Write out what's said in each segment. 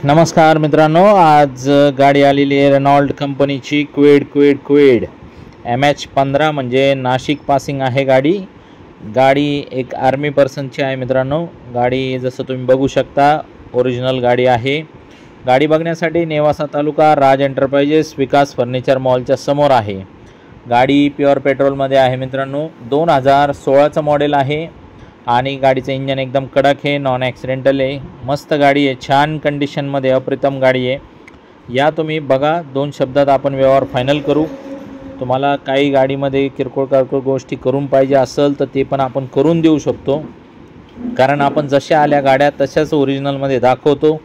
नमस्कार मित्रांनो, आज गाडी आलेली आहे रेनॉल्ड कंपनीची क्विड MH15 म्हणजे नाशिक पासिंग आहे गाडी एक आर्मी पर्सनची आहे मित्रांनो। गाडी जसं तुम्ही बघू शकता ओरिजिनल गाडी आहे। गाडी बघण्यासाठी नेवासा तालुका राज एंटरप्राइजेस विकास फर्निचर मॉलच्या समोर आहे। गाडी प्युअर पेट्रोलमध्ये आहे मित्रांनो। 2016चं मॉडेल आहे आणि गाडीचं इंजन एकदम कडक आहे, नॉन ॲक्सिडेंटल आहे, मस्त गाडी आहे, छान कंडिशनमध्ये, अप्रतिम गाडी आहे। या तुम्ही बघा, 2 शब्दात आपण व्यवहार फायनल करू। तुम्हाला काही गाडीमध्ये किरकोळ गोष्टी करून पाहिजे असेल तर ते पण आपण करून देऊ शकतो, कारण आपण जशा आल्या गाड्या तशाच ओरिजिनलमध्ये दाखवतो,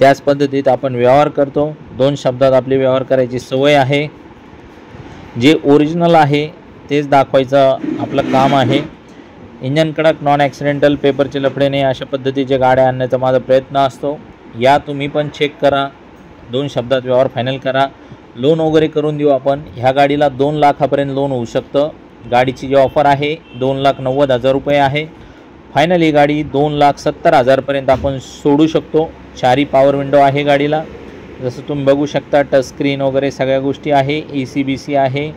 त्याच पद्धतीत आपण व्यवहार करतो। 2 शब्दात आपली व्यवहार करायची सवय आहे। जे ओरिजिनल आहे तेच दाखवायचं आपलं काम आहे। इंजन कडक, नॉन ॲक्सिडेंटल, पेपरचे लफडे नाही, अशा पद्धतीचे गाड्या आणण्याचा माझा प्रयत्न असतो। या तुम्ही पण चेक करा, 2 शब्दात व्यवहार फायनल करा। लोन वगैरे करून देऊ आपण। ह्या गाडीला 2 लाखापर्यंत लोन होऊ शकतं। गाडीची जी ऑफर आहे 2,90,000 रुपये आहे। फायनली गाडी 2,70,000 पर्यंत आपण सोडू शकतो। 4 पॉवर विंडो आहे गाडीला, जसं तुम्ही बघू शकता, टच स्क्रीन वगैरे सगळ्या गोष्टी आहे, AC/BC आहे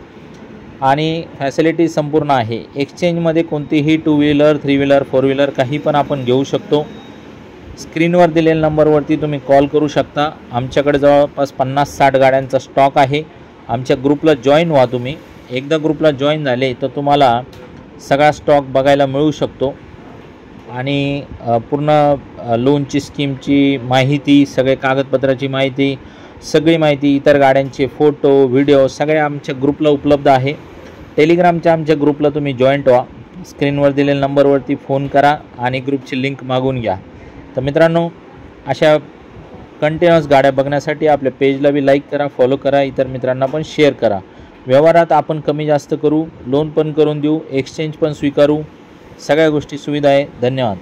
आणि फॅसिलिटी संपूर्ण आहे। एक्सचेंजमध्ये कोणतीही 2 व्हीलर, 3 व्हीलर, 4 व्हीलर काही पण आपण घेऊ शकतो। स्क्रीनवर दिलेल्या नंबरवरती तुम्ही कॉल करू शकता। आमच्याकडे जवळपास 50-60 गाड्यांचा स्टॉक आहे। आमच्या ग्रुपला जॉईन व्हा तुम्ही। एकदा ग्रुपला जॉईन झाले तर तुम्हाला सगळा स्टॉक बघायला मिळू शकतो आणि पूर्ण लोनची स्कीमची माहिती, सगळे कागदपत्राची माहिती, सगळी माहिती, इतर गाड्यांचे फोटो, व्हिडिओ सगळे आमच्या ग्रुपला उपलब्ध आहे। टेलिग्रामच्या आमच्या ग्रुपला तुम्ही जॉईंट व्हा। स्क्रीनवर दिलेल्या नंबरवरती फोन करा आणि ग्रुपची लिंक मागून घ्या। तर मित्रांनो, अशा कंटिन्युअस गाड्या बघण्यासाठी आपल्या पेजला बी लाईक करा, फॉलो करा, इतर मित्रांना पण शेअर करा। व्यवहारात आपण कमी जास्त करू, लोन पण करून देऊ, एक्सचेंज पण स्वीकारू, सगळ्या गोष्टी सुविधा आहे। धन्यवाद।